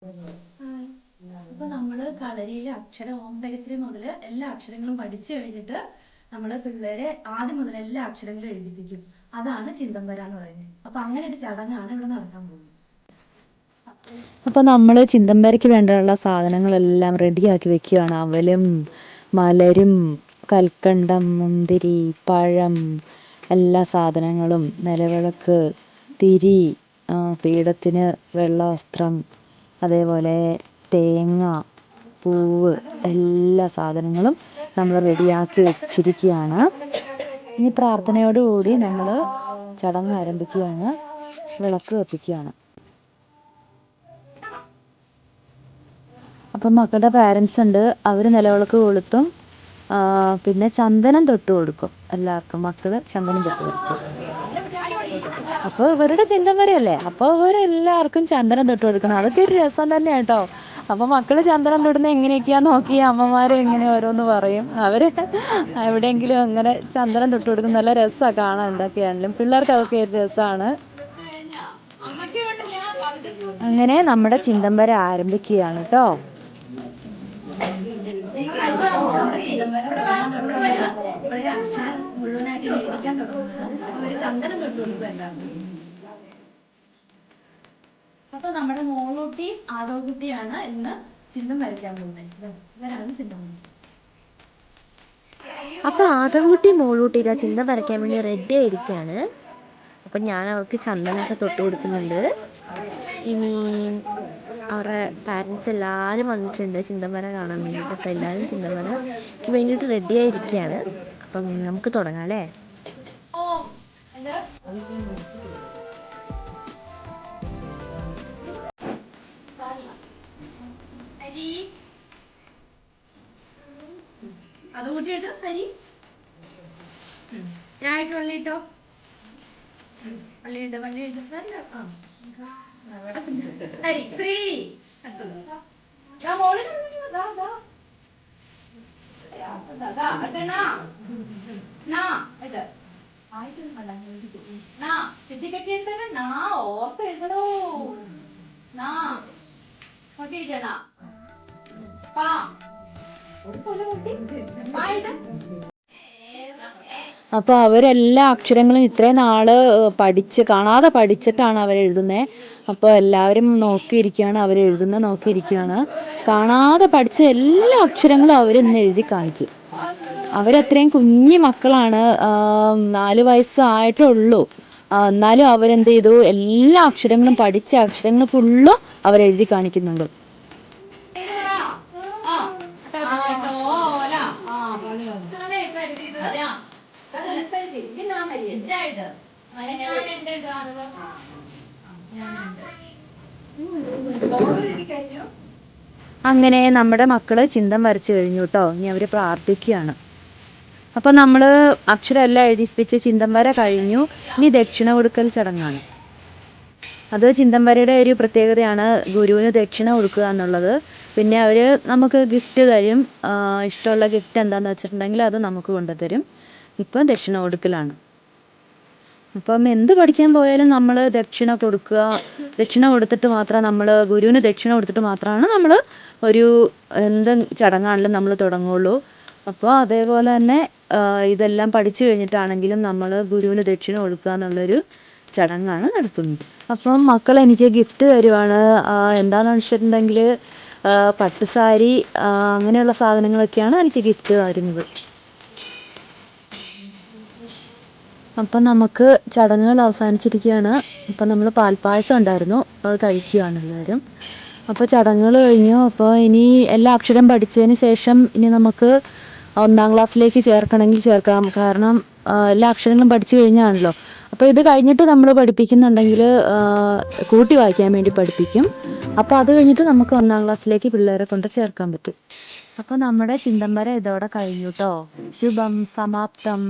അപ്പൊ നമ്മള് കളരിയിലെ അക്ഷരം ഓം പരിസരം മുതൽ എല്ലാ അക്ഷരങ്ങളും പഠിച്ചു കഴിഞ്ഞിട്ട് നമ്മള് പിള്ളേരെ ആദ്യം മുതൽ എല്ലാ അക്ഷരങ്ങളും എഴുതിപ്പിക്കും. അതാണ് ചിന്തംവര എന്ന് പറയുന്നത്. അപ്പൊ അങ്ങനെ ഒരു ചടങ്ങാണ് ഇവിടെ നടക്കാൻ പോകുന്നത്. അപ്പോൾ നമ്മൾ ചിന്തംവരയ്ക്ക് വേണ്ടിയുള്ള സാധനങ്ങളെല്ലാം റെഡിയാക്കി വെക്കുകയാണ്. അവലും മലരും കൽക്കണ്ടം മുന്തിരി പഴം എല്ലാ സാധനങ്ങളും, നിലവിളക്ക്, തിരി, പീഠത്തിന് വെള്ള വസ്ത്രം, അതേപോലെ തേങ്ങ, പൂവ്, എല്ലാ സാധനങ്ങളും നമ്മൾ റെഡിയാക്കി വെച്ചിരിക്കുകയാണ്. ഇനി പ്രാർത്ഥനയോടുകൂടി നമ്മൾ ചടങ്ങ് ആരംഭിക്കുകയാണ്. വിളക്ക് കത്തിക്കുകയാണ്. അപ്പം മക്കളുടെ പാരൻസ് ഉണ്ട്, അവർ നിലവിളക്ക് കൊളുത്തും. പിന്നെ ചന്ദനം തൊട്ട് കൊടുക്കും. എല്ലാവർക്കും മക്കൾ ചന്ദനം തൊട്ട് കൊടുക്കും. അപ്പോൾ ഇവരുടെ ചിന്തം വരെയല്ലേ, അപ്പോൾ ഇവരെല്ലാവർക്കും ചന്ദനം തൊട്ട് കൊടുക്കണം. അതൊക്കെ ഒരു രസം തന്നെ കേട്ടോ. അപ്പോൾ മക്കൾ ചന്ദനം തൊടുന്നത് എങ്ങനെയൊക്കെയാന്ന് നോക്കി അമ്മമാരെ എങ്ങനെ ഓരോന്ന് പറയും. അവർ എവിടെയെങ്കിലും അങ്ങനെ ചന്ദനം തൊട്ട് കൊടുക്കും. നല്ല രസമാണ് കാണാൻ. എന്തൊക്കെയാണെങ്കിലും പിള്ളേർക്ക് അതൊക്കെ ഒരു രസമാണ്. അങ്ങനെ നമ്മുടെ ചിന്തം വരെ ആരംഭിക്കുകയാണ് കേട്ടോ. അപ്പൊ നമ്മുടെ മോളൂട്ടി ആദവകുട്ടിയാണ് ഇന്ന് ചിന്തം വരയ്ക്കാൻ പോകുന്നത്. ഇവരാണ് ചിന്തം. അപ്പോൾ ആദവകുട്ടി മോളൂട്ടി ഇതാ ചിന്തം വരയ്ക്കാൻ വേണ്ടി റെഡി ആയിരിക്കുകയാണ്. അപ്പം ഞാൻ അവർക്ക് ചന്ദനമൊക്കെ തൊട്ട് കൊടുക്കുന്നുണ്ട്. ഇനി അവരുടെ പാരൻസ് എല്ലാവരും വന്നിട്ടുണ്ട് ചിന്തം വര കാണാൻ വേണ്ടിയിട്ട്. അപ്പോൾ എല്ലാവരും ചിന്തം വരയ്ക്ക് വേണ്ടിയിട്ട് റെഡി ആയിരിക്കുകയാണ്. അപ്പം നമുക്ക് തുടങ്ങാം അല്ലേ? അത് കൂട്ടിയിട്ട് ഹരി ഞാനായിട്ട് വള്ളിയിട്ടോ. വള്ളിയിട്ട് ഹരി ശ്രീ ചുറ്റിക്കെട്ടിയെടുത്ത ഓർത്ത് എഴുതണോ. അപ്പോൾ അവരെല്ലാ അക്ഷരങ്ങളും ഇത്രയും നാൾ കാണാതെ പഠിച്ചിട്ടാണ് അവരെഴുതുന്നത്. അപ്പോൾ എല്ലാവരും നോക്കിയിരിക്കുകയാണ്, അവരെഴുതുന്നത് നോക്കിയിരിക്കുകയാണ്. കാണാതെ പഠിച്ച എല്ലാ അക്ഷരങ്ങളും അവരിന്ന് എഴുതി കാണിക്കും. അവരത്രയും കുഞ്ഞു മക്കളാണ്, 4 വയസ്സായിട്ടുള്ളൂ. എന്നാലും അവരെന്ത് ചെയ്തു, എല്ലാ അക്ഷരങ്ങളും പഠിച്ച അക്ഷരങ്ങൾ ഫുള്ളും അവരെഴുതി കാണിക്കുന്നുണ്ട്. അങ്ങനെ നമ്മുടെ മക്കള് ചിന്തം വരച്ചു കഴിഞ്ഞു കേട്ടോ. ഇനി അവർ പ്രാർത്ഥിക്കുകയാണ്. അപ്പം നമ്മൾ അക്ഷരം എല്ലാം എഴുതിപ്പിച്ച് ചിന്തം വര കഴിഞ്ഞു. ഇനി ദക്ഷിണ കൊടുക്കൽ ചടങ്ങാണ്. അത് ചിന്തം വരയുടെ ഒരു പ്രത്യേകതയാണ്, ഗുരുവിന് ദക്ഷിണ കൊടുക്കുക എന്നുള്ളത്. പിന്നെ അവർ നമുക്ക് ഗിഫ്റ്റ് തരും. ഇഷ്ടമുള്ള ഗിഫ്റ്റ് എന്താണെന്ന് വെച്ചിട്ടുണ്ടെങ്കിൽ അത് നമുക്ക് കൊണ്ടുതരും. ഇപ്പം ദക്ഷിണ കൊടുക്കലാണ്. അപ്പം എന്ത് പഠിക്കാൻ പോയാലും നമ്മൾ ദക്ഷിണ കൊടുക്കുക. ദക്ഷിണ കൊടുത്തിട്ട് മാത്രം നമ്മൾ ഗുരുവിന് ദക്ഷിണ കൊടുത്തിട്ട് മാത്രമാണ് നമ്മൾ ഒരു എന്ത് ചടങ്ങാണെങ്കിലും നമ്മൾ തുടങ്ങുള്ളൂ. അപ്പോൾ അതേപോലെ തന്നെ ഇതെല്ലാം പഠിച്ചു കഴിഞ്ഞിട്ടാണെങ്കിലും നമ്മൾ ഗുരുവിന് ദക്ഷിണ കൊടുക്കുക എന്നുള്ളൊരു ചടങ്ങാണ് നടത്തുന്നത്. അപ്പം മക്കൾ എനിക്ക് ഗിഫ്റ്റ് തരുവാണ്. എന്താണെന്ന് വെച്ചിട്ടുണ്ടെങ്കിൽ പട്ടുസാരി, അങ്ങനെയുള്ള സാധനങ്ങളൊക്കെയാണ് എനിക്ക് ഗിഫ്റ്റ് തരുന്നത്. അപ്പം നമുക്ക് ചടങ്ങുകൾ അവസാനിച്ചിരിക്കുകയാണ്. അപ്പം നമ്മൾ പാൽപ്പായസം ഉണ്ടായിരുന്നു, അത് കഴിക്കുകയാണ് എല്ലാവരും. അപ്പോൾ ചടങ്ങുകൾ കഴിഞ്ഞു. അപ്പോൾ ഇനി എല്ലാ അക്ഷരം പഠിച്ചതിന് ശേഷം ഇനി നമുക്ക് 1-ാം ക്ലാസ്സിലേക്ക് ചേർക്കണമെങ്കിൽ ചേർക്കാം. കാരണം എല്ലാ അക്ഷരങ്ങളും പഠിച്ചു കഴിഞ്ഞാണല്ലോ. അപ്പോൾ ഇത് കഴിഞ്ഞിട്ട് നമ്മൾ പഠിപ്പിക്കുന്നുണ്ടെങ്കിൽ കൂട്ടി വായിക്കാൻ വേണ്ടി പഠിപ്പിക്കും. അപ്പോൾ അത് കഴിഞ്ഞിട്ട് നമുക്ക് 1-ാം ക്ലാസ്സിലേക്ക് പിള്ളേരെ കൊണ്ട് ചേർക്കാൻ പറ്റും. അപ്പോൾ നമ്മുടെ ചിന്തം വര ഇതോടെ കഴിഞ്ഞു കേട്ടോ. ശുഭം സമാപ്തം.